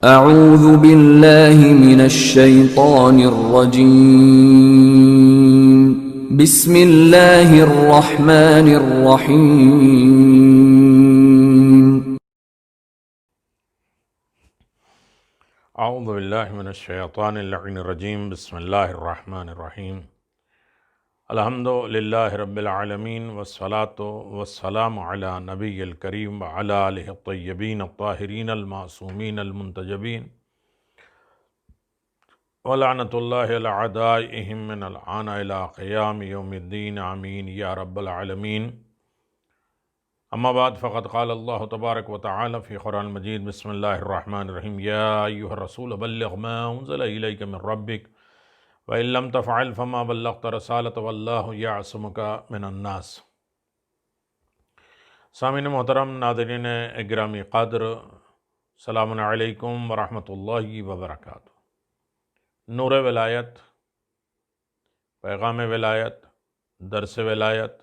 اعوذ باللہ من الشیطان الرجیم بسم اللہ الرحمن الرحیم اعوذ باللہ من الشیطان اللعین الرجیم بسم اللہ الرحمن الرحیم الحمد للہ رب العالمین والصلاة والسلام علی نبی الکریم وعلی آلہ الطیبین الطاہرین المعصومین المنتجبین ولعنۃ اللہ علی اعدائہم من الآن الی قیام یوم الدین آمین یا رب العالمین اما بعد فقد قال اللہ تبارک و تعالی فی قرآن المجید بسم اللہ الرحمن الرحیم یا ایہا الرسول بلغ ما انزل الیک من ربک وَإِن لَّمْ تَفْعَلْ فَمَا بَلَّغْتَ رِسَالَتَهُ وَاللَّهُ يَعْصِمُكَ مِنَ النَّاسِ۔ سامعین محترم، ناظرین گرامی قدر، السلام علیکم ورحمۃ اللہ وبرکاتہ۔ نور ولایت، پیغام ولایت، درس ولایت،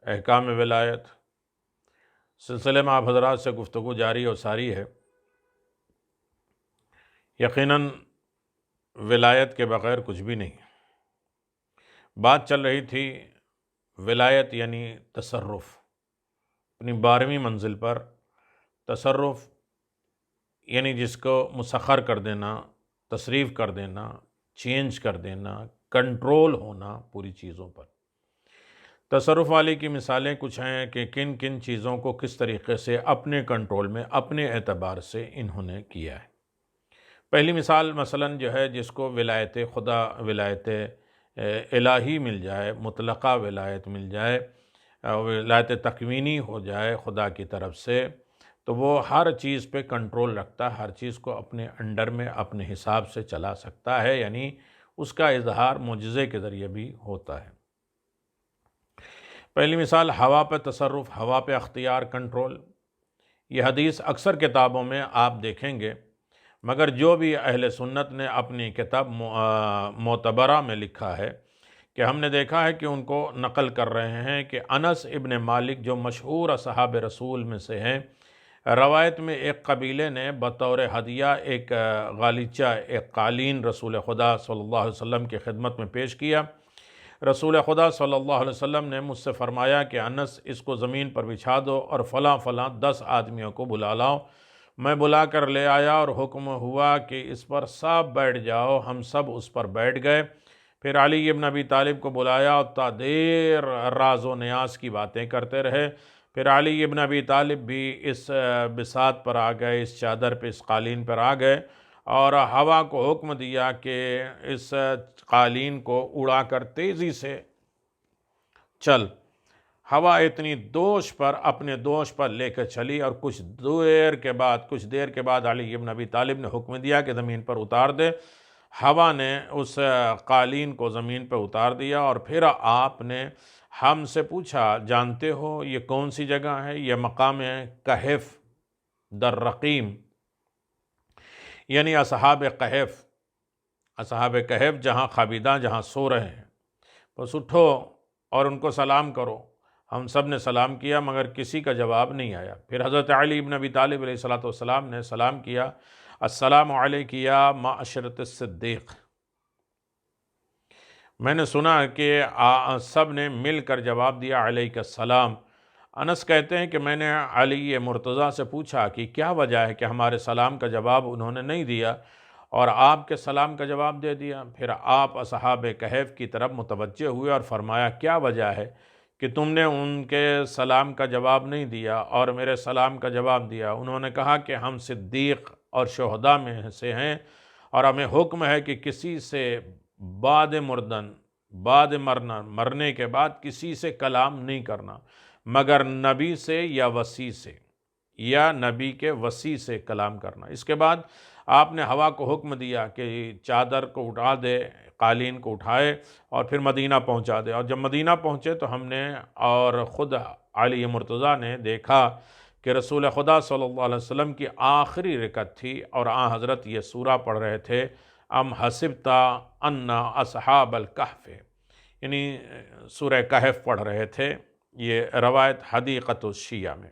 احکام ولایت سلسلے میں آپ حضرات سے گفتگو جاری اور ساری ہے۔ یقیناً ولایت کے بغیر کچھ بھی نہیں۔ بات چل رہی تھی ولایت یعنی تصرف، اپنی 12ویں منزل پر تصرف یعنی جس کو مسخر کر دینا، تصریف کر دینا، چینج کر دینا، کنٹرول ہونا پوری چیزوں پر۔ تصرف والی کی مثالیں کچھ ہیں کہ کن کن چیزوں کو کس طریقے سے اپنے کنٹرول میں اپنے اعتبار سے انہوں نے کیا ہے۔ پہلی مثال مثلاً جو ہے جس کو ولایت خدا، ولایت الہی مل جائے، مطلقہ ولایت مل جائے، ولایت تکوینی ہو جائے خدا کی طرف سے، تو وہ ہر چیز پہ کنٹرول رکھتا ہے، ہر چیز کو اپنے انڈر میں اپنے حساب سے چلا سکتا ہے، یعنی اس کا اظہار معجزے کے ذریعے بھی ہوتا ہے۔ پہلی مثال ہوا پہ تصرف، ہوا پہ اختیار، کنٹرول۔ یہ حدیث اکثر کتابوں میں آپ دیکھیں گے، مگر جو بھی اہل سنت نے اپنی کتاب معتبرہ میں لکھا ہے کہ ہم نے دیکھا ہے کہ ان کو نقل کر رہے ہیں کہ انس ابن مالک جو مشہور اصحاب رسول میں سے ہیں، روایت میں ایک قبیلے نے بطور ہدیہ ایک غالیچہ، ایک قالین رسول خدا صلی اللہ علیہ وسلم کی خدمت میں پیش کیا۔ رسول خدا صلی اللہ علیہ وسلم نے مجھ سے فرمایا کہ انس اس کو زمین پر بچھا دو اور فلاں فلاں 10 آدمیوں کو بلا لاؤ۔ میں بلا کر لے آیا اور حکم ہوا کہ اس پر سب بیٹھ جاؤ، ہم سب اس پر بیٹھ گئے۔ پھر علی ابن ابی طالب کو بلایا اور تا دیر راز و نیاز کی باتیں کرتے رہے۔ پھر علی ابن ابی طالب بھی اس بساط پر آ گئے، اس چادر پہ، اس قالین پر آ گئے اور ہوا کو حکم دیا کہ اس قالین کو اڑا کر تیزی سے چل۔ ہوا اتنی دوش پر، اپنے دوش پر لے کر چلی اور کچھ دیر کے بعد علی ابن ابی طالب نے حکم دیا کہ زمین پر اتار دے۔ ہوا نے اس قالین کو زمین پر اتار دیا اور پھر آپ نے ہم سے پوچھا، جانتے ہو یہ کون سی جگہ ہے؟ یہ مقام کہف در رقیم، یعنی اصحاب کہف جہاں خوابیدہ، جہاں سو رہے ہیں۔ بس اٹھو اور ان کو سلام کرو۔ ہم سب نے سلام کیا مگر کسی کا جواب نہیں آیا۔ پھر حضرت علی ابن ابی طالب علیہ السلام نے سلام کیا، السلام علیک یا معشرۃ الصدیق۔ میں نے سنا کہ سب نے مل کر جواب دیا علیک السلام۔ انس کہتے ہیں کہ میں نے علی مرتضیٰ سے پوچھا کہ کیا وجہ ہے کہ ہمارے سلام کا جواب انہوں نے نہیں دیا اور آپ کے سلام کا جواب دے دیا۔ پھر آپ اصحاب کہف کی طرف متوجہ ہوئے اور فرمایا، کیا وجہ ہے کہ تم نے ان کے سلام کا جواب نہیں دیا اور میرے سلام کا جواب دیا؟ انہوں نے کہا کہ ہم صدیق اور شہداء میں سے ہیں اور ہمیں حکم ہے کہ کسی سے مرنے کے بعد کسی سے کلام نہیں کرنا مگر نبی سے یا وصی سے، یا نبی کے وصی سے کلام کرنا۔ اس کے بعد آپ نے ہوا کو حکم دیا کہ چادر کو اٹھا دے، قالین کو اٹھائے اور پھر مدینہ پہنچا دے۔ اور جب مدینہ پہنچے تو ہم نے اور خود علی مرتضیٰ نے دیکھا کہ رسول خدا صلی اللہ علیہ وسلم کی آخری رکعت تھی اور حضرت یہ سورہ پڑھ رہے تھے، ام حسبت ان اصحاب الکہف، یعنی سورہ کہف پڑھ رہے تھے۔ یہ روایت حدیقۃ الشیعہ میں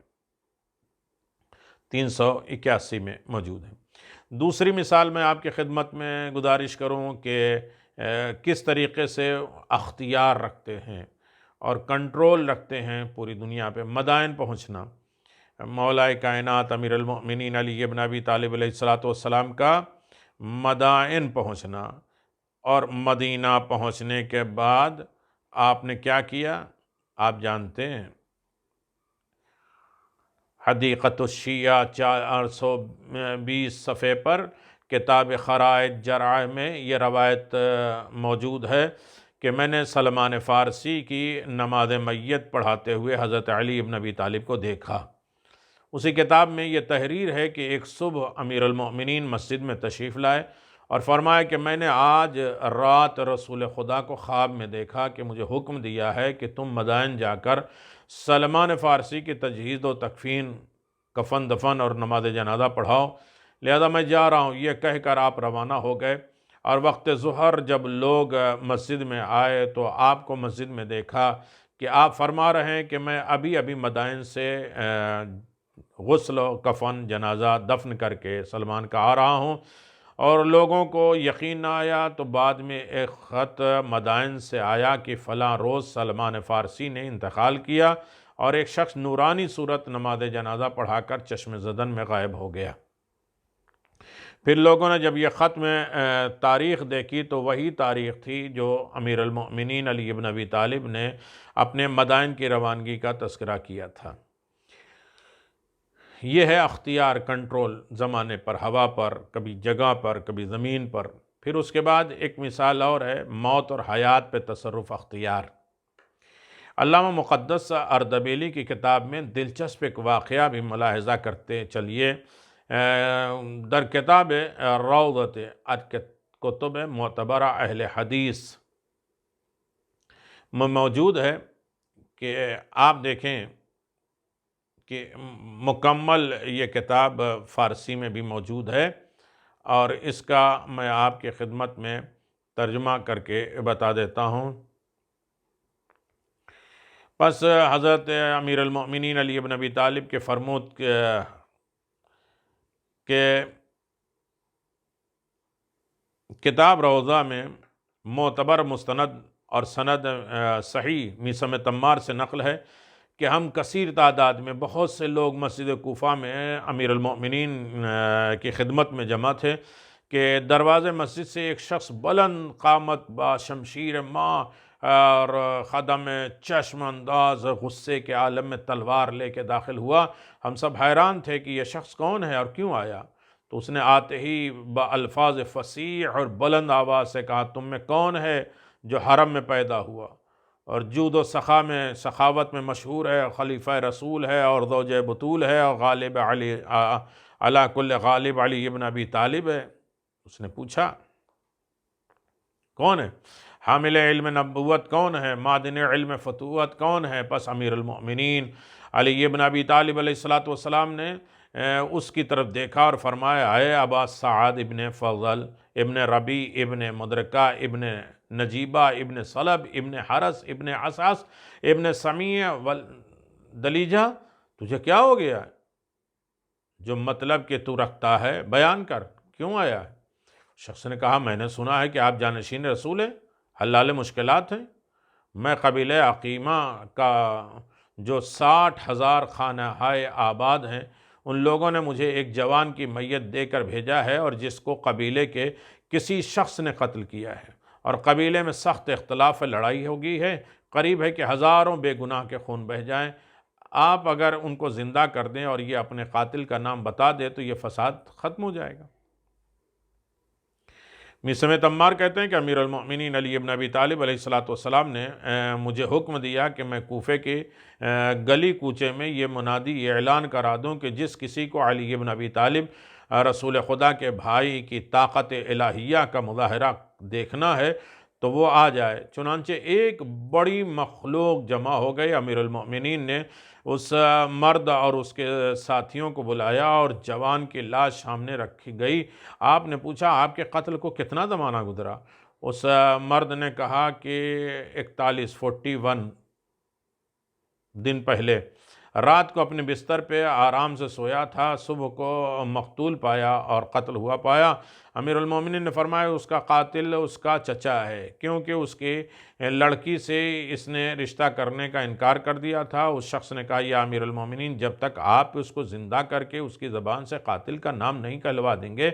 381 میں موجود ہے۔ دوسری مثال میں آپ کی خدمت میں گزارش کروں کہ کس طریقے سے اختیار رکھتے ہیں اور کنٹرول رکھتے ہیں پوری دنیا پہ، مدائن پہنچنا، مولا کائنات امیر المؤمنین علی ابن ابی طالب علیہ السلام کا مدائن پہنچنا، اور مدینہ پہنچنے کے بعد آپ نے کیا کیا آپ جانتے ہیں۔ حدیقۃ الشیعہ 420 صفحے پر کتاب خرائط جرائع میں یہ روایت موجود ہے کہ میں نے سلمان فارسی کی نماز میت پڑھاتے ہوئے حضرت علی ابن ابی طالب کو دیکھا۔ اسی کتاب میں یہ تحریر ہے کہ ایک صبح امیر المؤمنین مسجد میں تشریف لائے اور فرمایا کہ میں نے آج رات رسول خدا کو خواب میں دیکھا کہ مجھے حکم دیا ہے کہ تم مدائن جا کر سلمان فارسی کی تجہیز و تکفین، کفن دفن اور نماز جنازہ پڑھاؤ، لہذا میں جا رہا ہوں، یہ کہہ کر آپ روانہ ہو گئے۔ اور وقت ظہر جب لوگ مسجد میں آئے تو آپ کو مسجد میں دیکھا کہ آپ فرما رہے ہیں کہ میں ابھی مدائن سے غسل و کفن جنازہ دفن کر کے سلمان کا آ رہا ہوں، اور لوگوں کو یقین نہ آیا تو بعد میں ایک خط مدائن سے آیا کہ فلاں روز سلمان فارسی نے انتقال کیا، اور ایک شخص نورانی صورت نماز جنازہ پڑھا کر چشم زدن میں غائب ہو گیا۔ پھر لوگوں نے جب یہ خط میں تاریخ دیکھی تو وہی تاریخ تھی جو امیر المؤمنین علی ابن ابی طالب نے اپنے مدائن کی روانگی کا تذکرہ کیا تھا۔ یہ ہے اختیار، کنٹرول، زمانے پر، ہوا پر، کبھی جگہ پر، کبھی زمین پر۔ پھر اس کے بعد ایک مثال اور ہے، موت اور حیات پہ تصرف اختیار۔ علامہ مقدس اردبیلی کی کتاب میں دلچسپ ایک واقعہ بھی ملاحظہ کرتے چلیے۔ در کتاب روضۃ کتب معتبرہ اہل حدیث میں موجود ہے کہ آپ دیکھیں کہ مکمل یہ کتاب فارسی میں بھی موجود ہے، اور اس کا میں آپ کی خدمت میں ترجمہ کر کے بتا دیتا ہوں۔ پس حضرت امیر المؤمنین علی ابن ابی طالب کے فرمود کہ کتاب روضہ میں معتبر مستند اور سند صحیح میثم تمار سے نقل ہے کہ ہم کثیر تعداد میں بہت سے لوگ مسجد کوفہ میں امیر المؤمنین کی خدمت میں جمع تھے کہ دروازے مسجد سے ایک شخص بلند قامت با شمشیر ماں اور خدم چشم انداز غصے کے عالم میں تلوار لے کے داخل ہوا۔ ہم سب حیران تھے کہ یہ شخص کون ہے اور کیوں آیا؟ تو اس نے آتے ہی با الفاظ فصیح اور بلند آواز سے کہا، تم میں کون ہے جو حرم میں پیدا ہوا اور جود و سخا میں سخاوت میں مشہور ہے، خلیفہ رسول ہے اور زوج بطول ہے اور غالب علی علی کل غالب علی ابن ابی طالب ہے؟ اس نے پوچھا کون ہے؟ حامل علم نبوت کون ہے؟ معدن علم فتوت کون ہے؟ پس امیر المؤمنین علی ابن ابی طالب علیہ السلام نے اس کی طرف دیکھا اور فرمایا، اے ابا سعد ابن فضل ابن ربی ابن مدرکہ ابن نجیبہ ابن صلب ابن حرس ابن عساس ابن سمیع دلیجہ، تجھے کیا ہو گیا ہے؟ جو مطلب کہ تو رکھتا ہے بیان کر، کیوں آیا ہے؟ شخص نے کہا، میں نے سنا ہے کہ آپ جانشین رسول ہیں، حلال مشکلات ہیں، میں قبیلہ عقیمہ کا جو 60,000 خانہ ہائے آباد ہیں، ان لوگوں نے مجھے ایک جوان کی میت دے کر بھیجا ہے اور جس کو قبیلے کے کسی شخص نے قتل کیا ہے، اور قبیلے میں سخت اختلاف لڑائی ہو گئی ہے، قریب ہے کہ ہزاروں بے گناہ کے خون بہہ جائیں۔ آپ اگر ان کو زندہ کر دیں اور یہ اپنے قاتل کا نام بتا دے تو یہ فساد ختم ہو جائے گا۔ میثم تمار کہتے ہیں کہ امیر المؤمنین علی ابن ابی طالب علیہ السلام نے مجھے حکم دیا کہ میں کوفے کے گلی کوچے میں یہ منادی یہ اعلان کرا دوں کہ جس کسی کو علی ابن ابی طالب رسول خدا کے بھائی کی طاقت الہیہ کا مظاہرہ دیکھنا ہے تو وہ آ جائے۔ چنانچہ ایک بڑی مخلوق جمع ہو گئی۔ امیر المؤمنین نے اس مرد اور اس کے ساتھیوں کو بلایا اور جوان کی لاش سامنے رکھی گئی۔ آپ نے پوچھا، آپ کے قتل کو کتنا زمانہ گزرا؟ اس مرد نے کہا کہ 41 دن پہلے۔ رات کو اپنے بستر پہ آرام سے سویا تھا، صبح کو مقتول پایا اور قتل ہوا پایا۔ امیر المومنین نے فرمایا اس کا قاتل اس کا چچا ہے، کیونکہ اس کی لڑکی سے اس نے رشتہ کرنے کا انکار کر دیا تھا۔ اس شخص نے کہا یا امیر المومنین، جب تک آپ اس کو زندہ کر کے اس کی زبان سے قاتل کا نام نہیں کہلوا دیں گے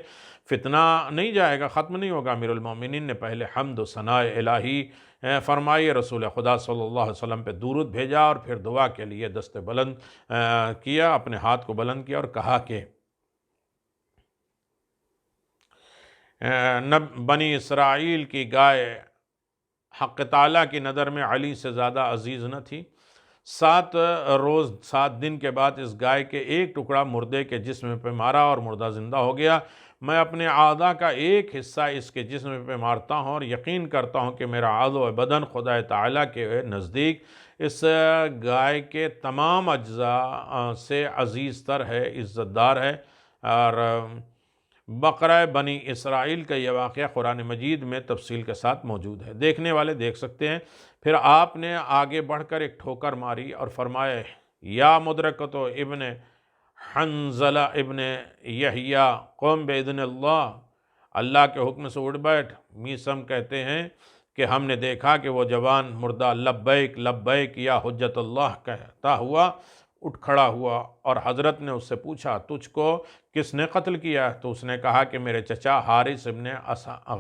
فتنہ نہیں جائے گا، ختم نہیں ہوگا۔ امیر المومنین نے پہلے حمد و ثناء الہی فرمائی، رسول خدا صلی اللہ علیہ وسلم پہ درود بھیجا اور پھر دعا کے لیے دست بلند کیا، اپنے ہاتھ کو بلند کیا اور کہا کہ بنی اسرائیل کی گائے حق تعالیٰ کی نظر میں علی سے زیادہ عزیز نہ تھی۔ 7 روز 7 دن کے بعد اس گائے کے ایک ٹکڑا مردے کے جسم پہ مارا اور مردہ زندہ ہو گیا۔ میں اپنے اعضاء کا ایک حصہ اس کے جسم پہ مارتا ہوں اور یقین کرتا ہوں کہ میرا عضو بدن خدا تعالیٰ کے نزدیک اس گائے کے تمام اجزاء سے عزیز تر ہے، عزت دار ہے۔ اور بقرہ بنی اسرائیل کا یہ واقعہ قرآن مجید میں تفصیل کے ساتھ موجود ہے، دیکھنے والے دیکھ سکتے ہیں۔ پھر آپ نے آگے بڑھ کر ایک ٹھوکر ماری اور فرمایا یا مدرکتو ابن حنظلہ ابن یحییٰ قوم باذن اللہ، اللہ کے حکم سے اٹھ بیٹھ۔ میسم کہتے ہیں کہ ہم نے دیکھا کہ وہ جوان مردہ لبیک لبیک یا حجت اللہ کہتا ہوا اٹھ کھڑا ہوا، اور حضرت نے اس سے پوچھا تجھ کو کس نے قتل کیا؟ تو اس نے کہا کہ میرے چچا حارث ابن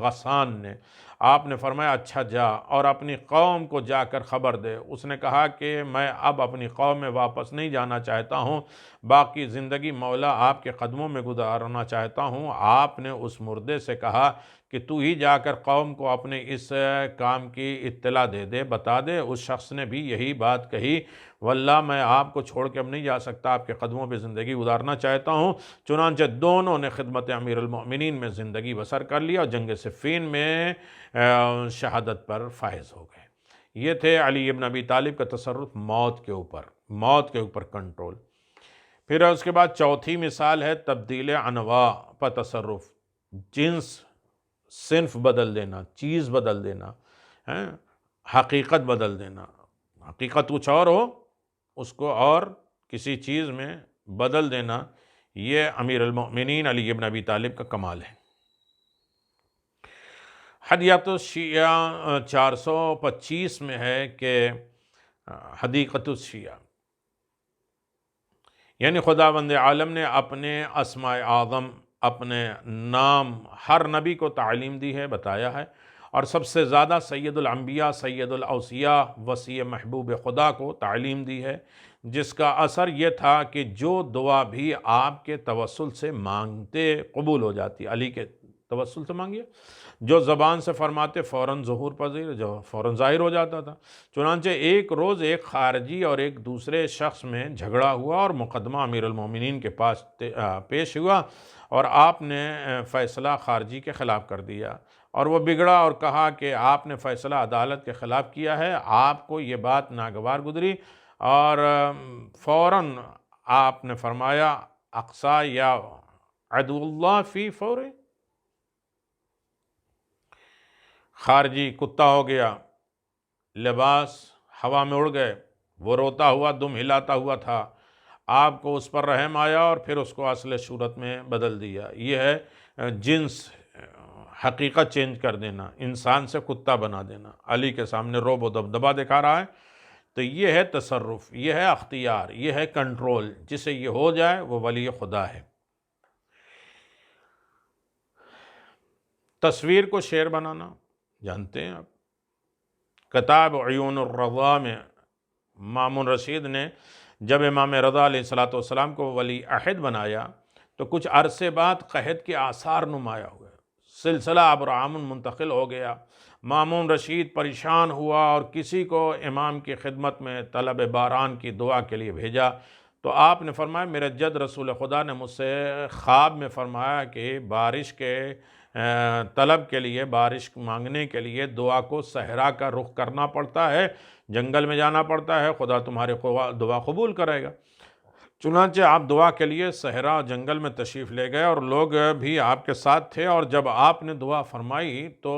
غسان نے۔ آپ نے فرمایا اچھا جا اور اپنی قوم کو جا کر خبر دے۔ اس نے کہا کہ میں اب اپنی قوم میں واپس نہیں جانا چاہتا ہوں، باقی زندگی مولا آپ کے قدموں میں گزارنا چاہتا ہوں۔ آپ نے اس مردے سے کہا کہ تو ہی جا کر قوم کو اپنے اس کام کی اطلاع دے دے، بتا دے۔ اس شخص نے بھی یہی بات کہی، واللہ میں آپ کو چھوڑ کے اب نہیں جا سکتا، آپ کے قدموں پہ زندگی گزارنا چاہتا ہوں۔ چنانچہ دونوں نے خدمت امیر المؤمنین میں زندگی بسر کر لیا اور جنگ صفین میں شہادت پر فائز ہو گئے۔ یہ تھے علی ابن ابی طالب کا تصرف موت کے اوپر کنٹرول۔ پھر اس کے بعد چوتھی مثال ہے تبدیل انواع پر تصرف، جنس صنف بدل دینا، چیز بدل دینا، حقیقت بدل دینا۔ حقیقت کچھ اور ہو اس کو اور کسی چیز میں بدل دینا، یہ امیر المؤمنین علی ابن ابی طالب کا کمال ہے۔ حدیث الشیعہ 425 میں ہے کہ حدیقۃ الشیعہ یعنی خداوند عالم نے اپنے اسماء اعظم، اپنے نام ہر نبی کو تعلیم دی ہے، بتایا ہے، اور سب سے زیادہ سید الانبیاء، سید الاوصیاء، وصی محبوب خدا کو تعلیم دی ہے، جس کا اثر یہ تھا کہ جو دعا بھی آپ کے توسل سے مانگتے قبول ہو جاتی۔ علی کے توسل سے مانگیے، جو زبان سے فرماتے فوراً ظہور پذیر، جو فوراً ظاہر ہو جاتا تھا۔ چنانچہ ایک روز ایک خارجی اور ایک دوسرے شخص میں جھگڑا ہوا اور مقدمہ امیر المومنین کے پاس پیش ہوا، اور آپ نے فیصلہ خارجی کے خلاف کر دیا، اور وہ بگڑا اور کہا کہ آپ نے فیصلہ عدالت کے خلاف کیا ہے۔ آپ کو یہ بات ناگوار گزری اور فوراً آپ نے فرمایا اقصا یا عدو اللہ فی فور۔ خارجی کتا ہو گیا، لباس ہوا میں اڑ گئے، وہ روتا ہوا دم ہلاتا ہوا تھا۔ آپ کو اس پر رحم آیا اور پھر اس کو اصل صورت میں بدل دیا۔ یہ ہے جنس، حقیقت چینج کر دینا، انسان سے کتا بنا دینا۔ علی کے سامنے روب و دبدبا دکھا رہا ہے، تو یہ ہے تصرف، یہ ہے اختیار، یہ ہے کنٹرول۔ جسے یہ ہو جائے وہ ولی خدا ہے۔ تصویر کو شعر بنانا جانتے ہیں آپ، کتاب عیون الرضا میں مامون رشید نے جب امام رضا علیہ السلام کو ولی عہد بنایا تو کچھ عرصے بعد قحط کے آثار نمایاں ہوئے، سلسلہ ابرام منتقل ہو گیا۔ مامون رشید پریشان ہوا اور کسی کو امام کی خدمت میں طلب باران کی دعا کے لیے بھیجا، تو آپ نے فرمایا میرے جد رسول خدا نے مجھ سے خواب میں فرمایا کہ بارش کے طلب کے لیے، بارش مانگنے کے لیے دعا کو صحرا کا رخ کرنا پڑتا ہے، جنگل میں جانا پڑتا ہے، خدا تمہاری دعا قبول کرے گا۔ چنانچہ آپ دعا کے لیے صحرا جنگل میں تشریف لے گئے اور لوگ بھی آپ کے ساتھ تھے، اور جب آپ نے دعا فرمائی تو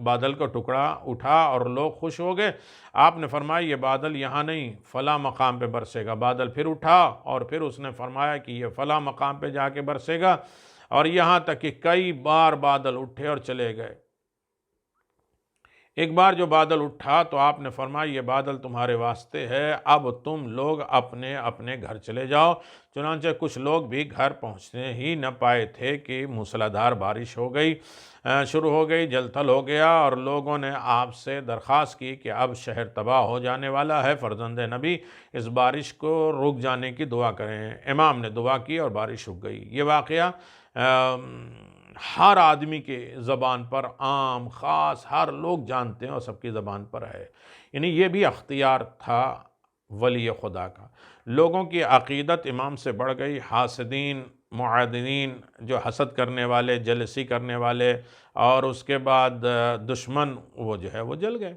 بادل کا ٹکڑا اٹھا اور لوگ خوش ہو گئے۔ آپ نے فرمایا یہ بادل یہاں نہیں فلاں مقام پہ برسے گا، بادل پھر اٹھا اور پھر اس نے فرمایا کہ یہ فلاں مقام پہ جا کے برسے گا، اور یہاں تک کہ کئی بار بادل اٹھے اور چلے گئے۔ ایک بار جو بادل اٹھا تو آپ نے فرمایا یہ بادل تمہارے واسطے ہے، اب تم لوگ اپنے اپنے گھر چلے جاؤ۔ چنانچہ کچھ لوگ بھی گھر پہنچنے ہی نہ پائے تھے کہ موسلادھار بارش شروع ہو گئی، جل تھل ہو گیا، اور لوگوں نے آپ سے درخواست کی کہ اب شہر تباہ ہو جانے والا ہے، فرزند نبی اس بارش کو رک جانے کی دعا کریں۔ امام نے دعا کی اور بارش رک گئی۔ یہ واقعہ ہر آدمی کے زبان پر، عام خاص ہر لوگ جانتے ہیں اور سب کی زبان پر ہے۔ یعنی یہ بھی اختیار تھا ولی خدا کا۔ لوگوں کی عقیدت امام سے بڑھ گئی، حاسدین، معاندین، جو حسد کرنے والے، جلسی کرنے والے، اور اس کے بعد دشمن، وہ جو ہے وہ جل گئے۔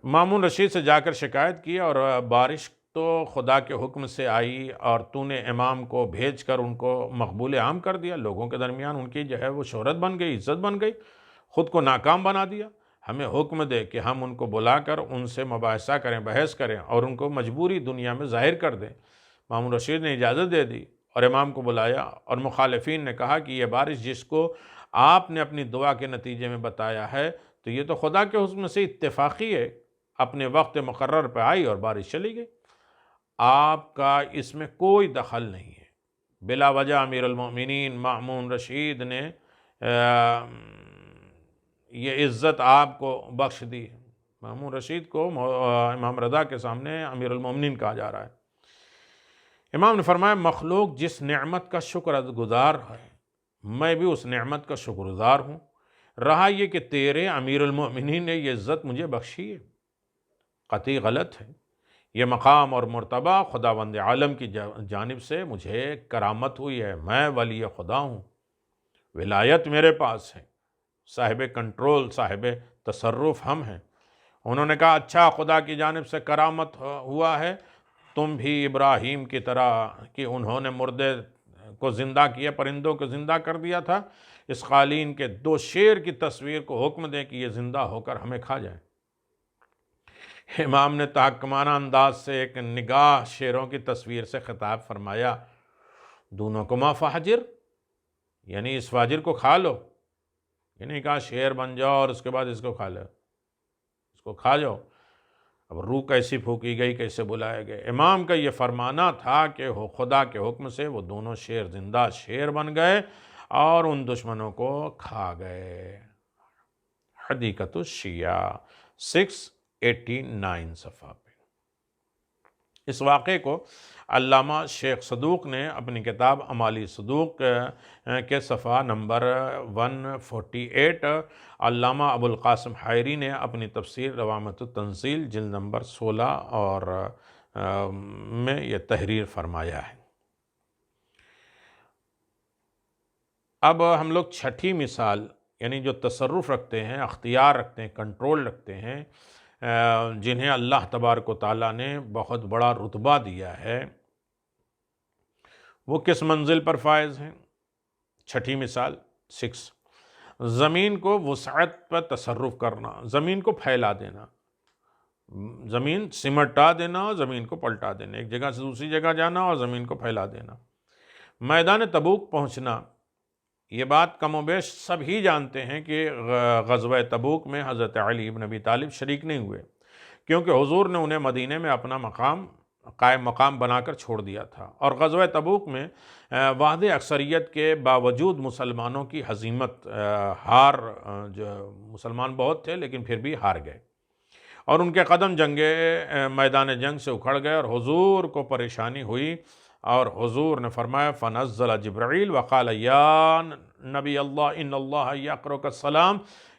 مامون رشید سے جا کر شکایت کی، اور بارش تو خدا کے حکم سے آئی اور تو نے امام کو بھیج کر ان کو مقبول عام کر دیا، لوگوں کے درمیان ان کی جو ہے وہ شہرت بن گئی، عزت بن گئی، خود کو ناکام بنا دیا۔ ہمیں حکم دے کہ ہم ان کو بلا کر ان سے مباحثہ کریں، بحث کریں، اور ان کو مجبوری دنیا میں ظاہر کر دیں۔ مامون رشید نے اجازت دے دی اور امام کو بلایا، اور مخالفین نے کہا کہ یہ بارش جس کو آپ نے اپنی دعا کے نتیجے میں بتایا ہے تو یہ تو خدا کے حکم سے اتفاقی ہے، اپنے وقت مقرر پہ آئی اور بارش چلی گئی، آپ کا اس میں کوئی دخل نہیں ہے۔ بلا وجہ امیر المومنین مامون رشید نے یہ عزت آپ کو بخش دی۔ مامون رشید کو امام رضا کے سامنے امیر المومنین کہا جا رہا ہے۔ امام نے فرمایا مخلوق جس نعمت کا شکر گزار ہے میں بھی اس نعمت کا شکر گزار ہوں، رہا یہ کہ تیرے امیر المومنین نے یہ عزت مجھے بخشی ہے، قطعی غلط ہے۔ یہ مقام اور مرتبہ خداوند عالم کی جانب سے مجھے کرامت ہوئی ہے، میں ولی خدا ہوں، ولایت میرے پاس ہے، صاحب کنٹرول، صاحب تصرف ہم ہیں۔ انہوں نے کہا اچھا، خدا کی جانب سے کرامت ہوا ہے، تم بھی ابراہیم کی طرح کہ انہوں نے مردے کو زندہ کیا، پرندوں کو زندہ کر دیا تھا، اس قالین کے 2 شیر کی تصویر کو حکم دیں کہ یہ زندہ ہو کر ہمیں کھا جائیں۔ امام نے تحکمانہ انداز سے ایک نگاہ شیروں کی تصویر سے خطاب فرمایا، دونوں کو ما فاجر، یعنی اس فاجر کو کھا لو، یعنی کہا شیر بن جاؤ اور اس کے بعد اس کو کھا لو، اس کو کھا جاؤ۔ اب روح کیسی پھونکی گئی، کیسے بلائے گئے۔ امام کا یہ فرمانا تھا کہ خدا کے حکم سے وہ دونوں شیر زندہ شیر بن گئے اور ان دشمنوں کو کھا گئے۔ حدیقۃ الشیعہ 689 صفحہ پہ۔ اس واقعے کو علامہ شیخ صدوق نے اپنی کتاب اعمال صدوق کے صفحہ نمبر 148، علامہ ابو القاسم حائری نے اپنی تفسیر روامۃ التنزیل جلد نمبر 16 اور میں یہ تحریر فرمایا ہے۔ اب ہم لوگ چھٹی مثال، یعنی جو تصرف رکھتے ہیں، اختیار رکھتے ہیں، کنٹرول رکھتے ہیں، جنہیں اللہ تبارک و تعالیٰ نے بہت بڑا رتبہ دیا ہے، وہ کس منزل پر فائز ہیں۔ چھٹی مثال 6، زمین کو وسعت پر تصرف کرنا، زمین کو پھیلا دینا، زمین سمٹا دینا اور زمین کو پلٹا دینا، ایک جگہ سے دوسری جگہ جانا اور زمین کو پھیلا دینا۔ میدان تبوک پہنچنا، یہ بات کم و بیش سب ہی جانتے ہیں کہ غزوہ تبوک میں حضرت علی بن ابی طالب شریک نہیں ہوئے، کیونکہ حضور نے انہیں مدینے میں اپنا قائم مقام بنا کر چھوڑ دیا تھا، اور غزوہ تبوک میں واحد اکثریت کے باوجود مسلمانوں کی ہزیمت، جو مسلمان بہت تھے لیکن پھر بھی ہار گئے، اور ان کے قدم میدان جنگ سے اکھڑ گئے، اور حضور کو پریشانی ہوئی، اور حضور نے فرمایا فنزل جبرائیل وقال یا نبی اللہ ان اللہ یقرؤک السلام،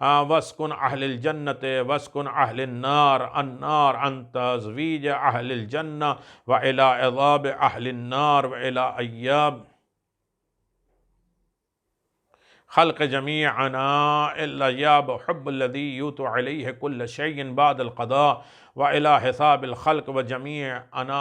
واسکن اہل الجنت واسکن اہل النار النار عن تزویج اہل الجنہ وإلی عذاب اہل النار وإلی ایاب خلق جميعنا إلا ياب حب الذي يوت عليه كل شيء بعد القضاء وإلى حساب الخلق وجميعنا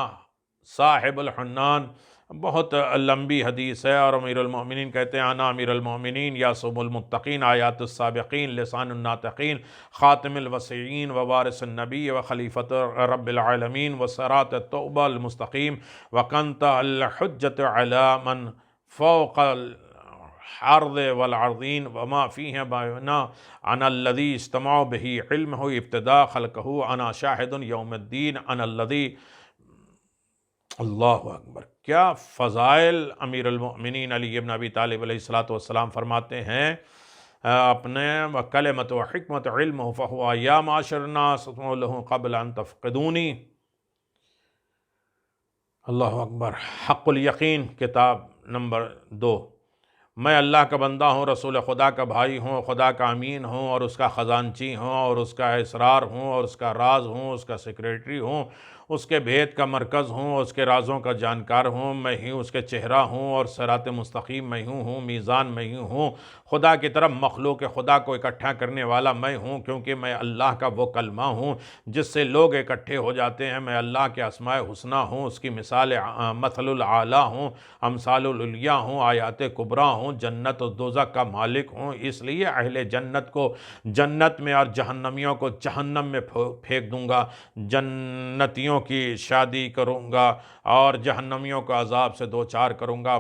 صاحب الحنان۔ بہت لمبی حدیث ہے، اور امیر المؤمنین کہتے ہیں انا امیر المؤمنین یاسب المتقین آیات السابقین لسان الناطقین خاتم الوسیعین ووارث النبی وخلیفۃ رب العالمین وصراط التوبہ المستقیم وکنت الحجۃ علی من فوق الارض والعرضین وما فیہ باینا انا الذی اجتمع به علمہ ابتداء خلقہ انا شاہد یوم الدین انا الذی۔ اللہ اکبر، کیا فضائل امیر المؤمنین علی بن ابی طالب علیہ السلام فرماتے ہیں اپنے کلمۃ و حکمت علم فہو یا معاشر الناس اسمعوا له قبل ان تفقدونی۔ اللہ اکبر۔ حق الیقین کتاب نمبر 2۔ میں اللہ کا بندہ ہوں، رسول خدا کا بھائی ہوں، خدا کا امین ہوں، اور اس کا خزانچی ہوں، اور اس کا اسرار ہوں، اور اس کا راز ہوں، اس کا سیکریٹری ہوں، اس کے بھید کا مرکز ہوں، اس کے رازوں کا جانکار ہوں، میں ہی اس کے چہرہ ہوں، اور صراط مستقیم میں ہوں، میزان میں ہوں، خدا کی طرف مخلوق خدا کو اکٹھا کرنے والا میں ہوں، کیونکہ میں اللہ کا وہ کلمہ ہوں جس سے لوگ اکٹھے ہو جاتے ہیں۔ میں اللہ کے اسماء حسنیٰ ہوں، اس کی مثال مثل الاعلیٰ ہوں، امثال العلیاء ہوں، آیات کبریٰ ہوں، جنت و دوزخ کا مالک ہوں۔ اس لیے اہل جنت کو جنت میں اور جہنمیوں کو جہنم میں پھینک دوں گا، جنتیوں کی شادی کروں گا اور جہنمیوں کو عذاب سے دوچار کروں گا،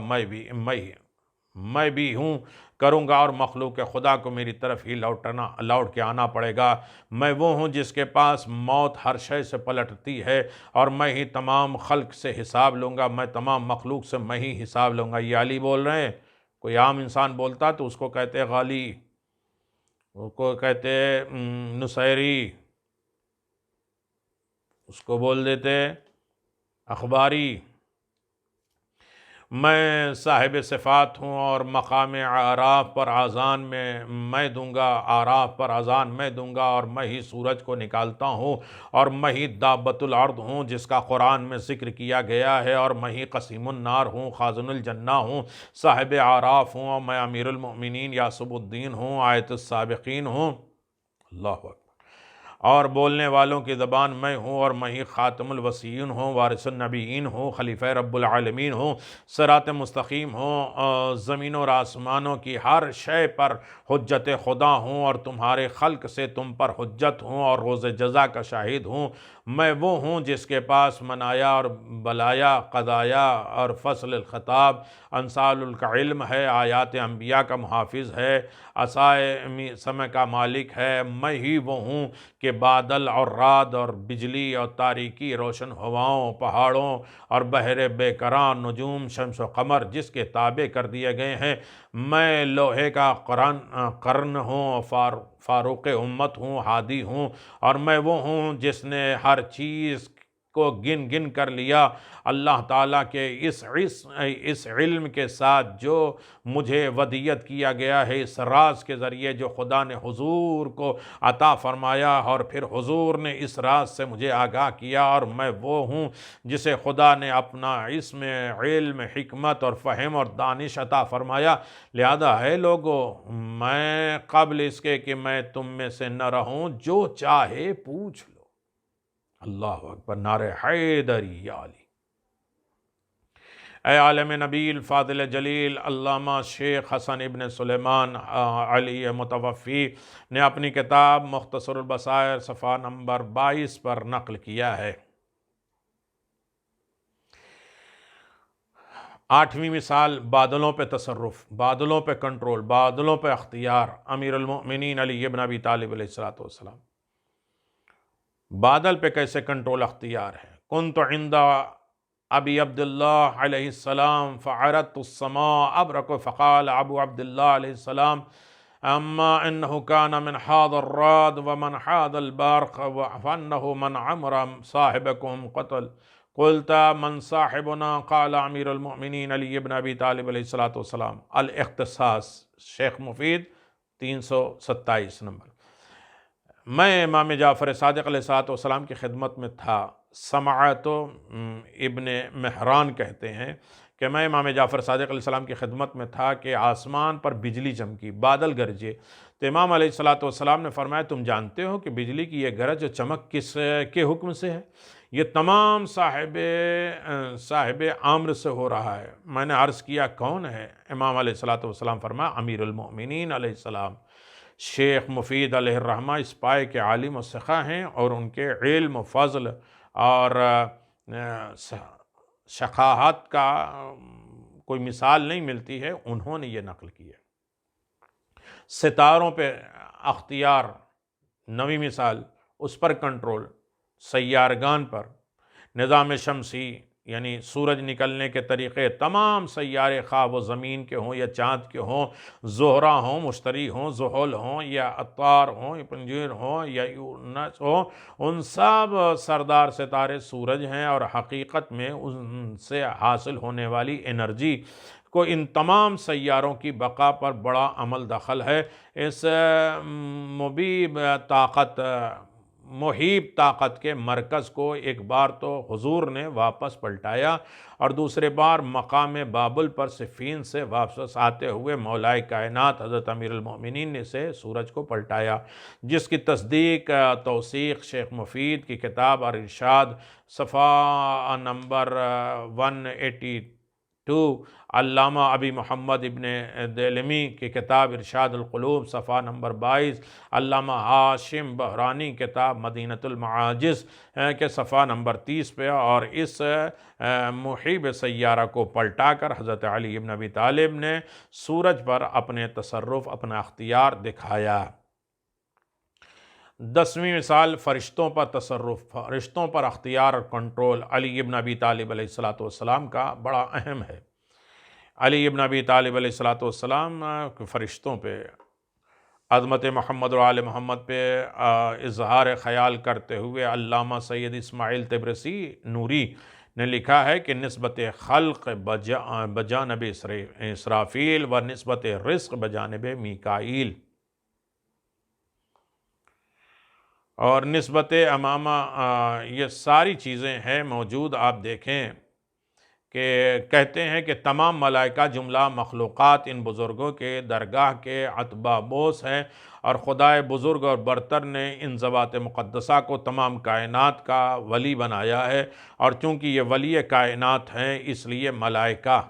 میں بھی ہوں کروں گا، اور مخلوق خدا کو میری طرف ہی لوٹ کے آنا پڑے گا۔ میں وہ ہوں جس کے پاس موت ہر شے سے پلٹتی ہے، اور میں ہی تمام خلق سے حساب لوں گا، میں تمام مخلوق سے میں ہی حساب لوں گا۔ یہ علی بول رہے ہیں۔ کوئی عام انسان بولتا تو اس کو کہتے غالی، اس کو کہتے نصیری، اس کو بول دیتے اخباری۔ میں صاحب صفات ہوں، اور مقام اعراف پر اذان میں دوں گا، اعراف پر اذان میں دوں گا، اور میں ہی سورج کو نکالتا ہوں، اور میں ہی دابۃ الارض ہوں جس کا قرآن میں ذکر کیا گیا ہے، اور میں ہی قسیم النار ہوں، خازن الجنہ ہوں، صاحب اعراف ہوں، اور میں امیر المؤمنین یاسب الدین ہوں، آیت السابقین ہوں۔ اللہ اکبر۔ اور بولنے والوں کی زبان میں ہوں، اور میں ہی خاتم الوسیین ہوں، وارث النبیین ہوں، خلیفہ رب العالمین ہوں، صراط مستقیم ہوں، زمین اور آسمانوں کی ہر شے پر حجت خدا ہوں، اور تمہارے خلق سے تم پر حجت ہوں، اور روز جزا کا شاہد ہوں۔ میں وہ ہوں جس کے پاس منایا اور بلایا، قضایا اور فصل الخطاب انصال کا علم ہے، آیات انبیاء کا محافظ ہے، عصائے سمع کا مالک ہے۔ میں ہی وہ ہوں کہ بادل اور رعد اور بجلی اور تاریکی روشن ہواؤں، پہاڑوں اور بحر بے کراں، نجوم، شمس و قمر جس کے تابع کر دیے گئے ہیں۔ میں لوہے کا قرن ہوں، فاروق امت ہوں، ہادی ہوں، اور میں وہ ہوں جس نے ہر چیز کو گن گن کر لیا۔ اللہ تعالیٰ کے اس علم کے ساتھ جو مجھے ودیت کیا گیا ہے، اس راز کے ذریعے جو خدا نے حضور کو عطا فرمایا، اور پھر حضور نے اس راز سے مجھے آگاہ کیا، اور میں وہ ہوں جسے خدا نے اپنا علم، حکمت اور فہم اور دانش عطا فرمایا۔ لہذا ہے لوگو، میں قبل اس کے کہ میں تم میں سے نہ رہوں، جو چاہے پوچھ لو۔ اللہ اکبر، نعرہ حیدری یا علی۔ اے عالم نبی الفاضل جلیل علامہ شیخ حسن ابن سلیمان علی متوفی نے اپنی کتاب مختصر البصائر صفحہ نمبر 22 پر نقل کیا ہے۔ 8ویں مثال، بادلوں پہ تصرف، بادلوں پہ کنٹرول، بادلوں پہ اختیار، امیر المؤمنین علی ابن ابی طالب علیہ السلام۔ بادل پہ کیسے کنٹرول اختیار ہے؟ کنت عند ابی عبداللہ علیہ السلام فعرضت السماء ابرق فقال ابو عبداللہ علیہ السلام اما انه كان من هذا الرعد ومن هذا البرق فانه من عمر صاحبكم قتل قلت من صاحبنا قال امیر المؤمنین علی ابن ابی طالب علیہ السلام۔ الاختصاص، شیخ مفید 327 نمبر۔ میں امام جعفر صادق علیہ السلام کی خدمت میں تھا۔ سمعت ابن مہران کہتے ہیں کہ میں امام جعفر صادق علیہ السلام کی خدمت میں تھا کہ آسمان پر بجلی چمکی، بادل گرجے، تو امام علیہ السلام نے فرمایا تم جانتے ہو کہ بجلی کی یہ گرج و چمک کس کے حکم سے ہے؟ یہ تمام صاحب امر سے ہو رہا ہے۔ میں نے عرض کیا کون ہے؟ امام علیہ السلام فرمایا امیر المؤمنین علیہ السلام، شیخ مفید علیہ الرحمہ اس پائے کے عالم و سخا ہیں، اور ان کے علم و فضل اور شقاحت کا کوئی مثال نہیں ملتی ہے، انہوں نے یہ نقل کی ہے۔ ستاروں پہ اختیار، نویں مثال، اس پر کنٹرول، سیارگان پر، نظام شمسی یعنی سورج نکلنے کے طریقے، تمام سیارے خواہ وہ زمین کے ہوں یا چاند کے ہوں، زہرہ ہوں، مشتری ہوں، زحل ہوں یا عطارد ہوں، پنجیر ہوں یا یورینس ہوں، ان سب سردار ستارے سورج ہیں، اور حقیقت میں ان سے حاصل ہونے والی انرجی کو ان تمام سیاروں کی بقا پر بڑا عمل دخل ہے۔ اس محیب طاقت کے مرکز کو ایک بار تو حضور نے واپس پلٹایا، اور دوسرے بار مقام بابل پر صفین سے واپس آتے ہوئے مولا کائنات حضرت امیر المؤمنین نے سے سورج کو پلٹایا، جس کی تصدیق توثیق شیخ مفید کی کتاب الارشاد صفحہ نمبر 182، علامہ ابی محمد ابن دیلمی کی کتاب ارشاد القلوب صفحہ نمبر 22، علامہ ہاشم بحرانی کتاب مدینۃ المعاجز کے صفحہ نمبر 30 پہ، اور اس محیب سیارہ کو پلٹا کر حضرت علی بن ابی طالب نے سورج پر اپنے تصرف، اپنا اختیار دکھایا۔ 10ویں مثال، فرشتوں پر تصرف، فرشتوں پر اختیار اور کنٹرول علی بن ابی طالب علیہ السلام کا بڑا اہم ہے۔ علی بن ابی طالب علیہ السلام فرشتوں پہ، عظمت محمد و آل محمد پہ اظہار خیال کرتے ہوئے علامہ سید اسماعیل طبرسی نوری نے لکھا ہے کہ نسبت خلق بجانب اسرافیل و نسبت رزق بجانب میکائیل، اور نسبت امامہ، یہ ساری چیزیں ہیں موجود۔ آپ دیکھیں کہ کہتے ہیں کہ تمام ملائکہ جملہ مخلوقات ان بزرگوں کے درگاہ کے اتباع بوس ہیں، اور خدائے بزرگ اور برتر نے ان ذوات مقدسہ کو تمام کائنات کا ولی بنایا ہے، اور چونکہ یہ ولی کائنات ہیں اس لیے ملائکہ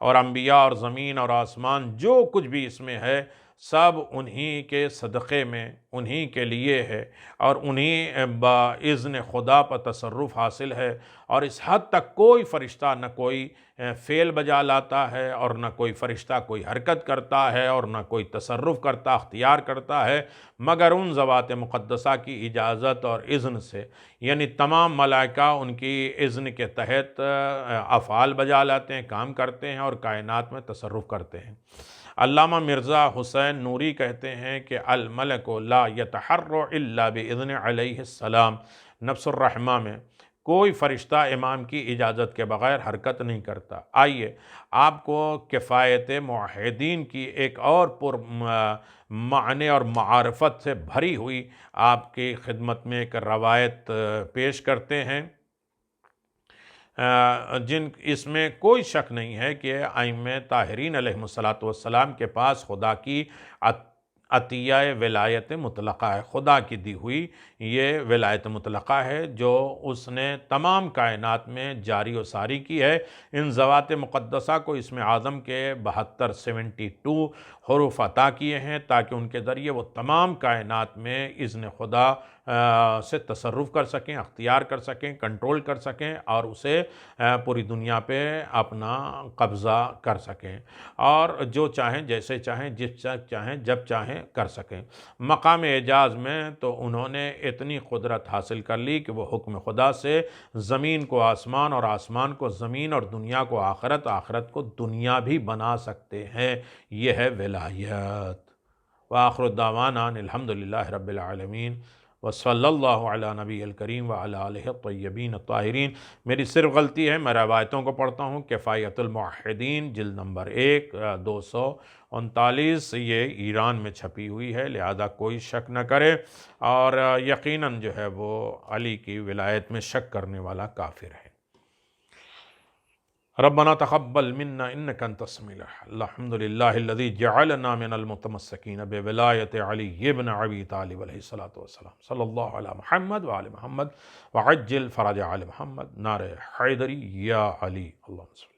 اور انبیاء اور زمین اور آسمان جو کچھ بھی اس میں ہے سب انہی کے صدقے میں، انہی کے لیے ہے، اور انہی باذن خدا پر تصرف حاصل ہے، اور اس حد تک کوئی فرشتہ نہ کوئی فعل بجا لاتا ہے، اور نہ کوئی فرشتہ کوئی حرکت کرتا ہے، اور نہ کوئی تصرف کرتا، اختیار کرتا ہے، مگر ان ذوات مقدسہ کی اجازت اور اذن سے، یعنی تمام ملائکہ ان کی اذن کے تحت افعال بجا لاتے ہیں، کام کرتے ہیں اور کائنات میں تصرف کرتے ہیں۔ علامہ مرزا حسین نوری کہتے ہیں کہ الملک لا یتحرک الا باذن علیہ السلام، نفس الرحمہ میں، کوئی فرشتہ امام کی اجازت کے بغیر حرکت نہیں کرتا۔ آئیے آپ کو کفایت موحدین کی ایک اور پر معنی اور معارفت سے بھری ہوئی آپ کی خدمت میں ایک روایت پیش کرتے ہیں، اس میں کوئی شک نہیں ہے کہ ائمہ طاہرین علیہ السلام کے پاس خدا کی عطیہ ولایت مطلقہ ہے، خدا کی دی ہوئی یہ ولایت مطلقہ ہے جو اس نے تمام کائنات میں جاری و ساری کی ہے۔ ان ذوات مقدسہ کو اسم اعظم کے 72 حروف عطا کیے ہیں تاکہ ان کے ذریعے وہ تمام کائنات میں اذن خدا سے تصرف کر سکیں، اختیار کر سکیں، کنٹرول کر سکیں، اور اسے پوری دنیا پہ اپنا قبضہ کر سکیں، اور جو چاہیں جیسے چاہیں جس چاہیں جب چاہیں کر سکیں۔ مقام اعجاز میں تو انہوں نے اتنی قدرت حاصل کر لی کہ وہ حکم خدا سے زمین کو آسمان اور آسمان کو زمین اور دنیا کو آخرت، آخرت کو دنیا بھی بنا سکتے ہیں۔ یہ ہے ولایت۔ وآخر الدعوانا الحمدللہ رب العالمین۔ وصلی اللہ علی نبی الکریم وعلی آلہ الطیبین الطاہرین۔ میری صرف غلطی ہے، میں روایتوں کو پڑھتا ہوں۔ کفایت الموحدین جلد نمبر 1 239، یہ ایران میں چھپی ہوئی ہے، لہذا کوئی شک نہ کرے، اور یقیناً جو ہے وہ علی کی ولایت میں شک کرنے والا کافر ہے۔ ربنا تقبل منا انك انت السميع العليم۔ الحمد لله الذي جعلنا من المتمسكين بولایت علی ابن ابی طالب علیہ الصلوۃ والسلام۔ صلی اللہ علی محمد وعلی محمد وعجل فرج آل محمد۔ نعرہ حیدری یا علی، اللہم صل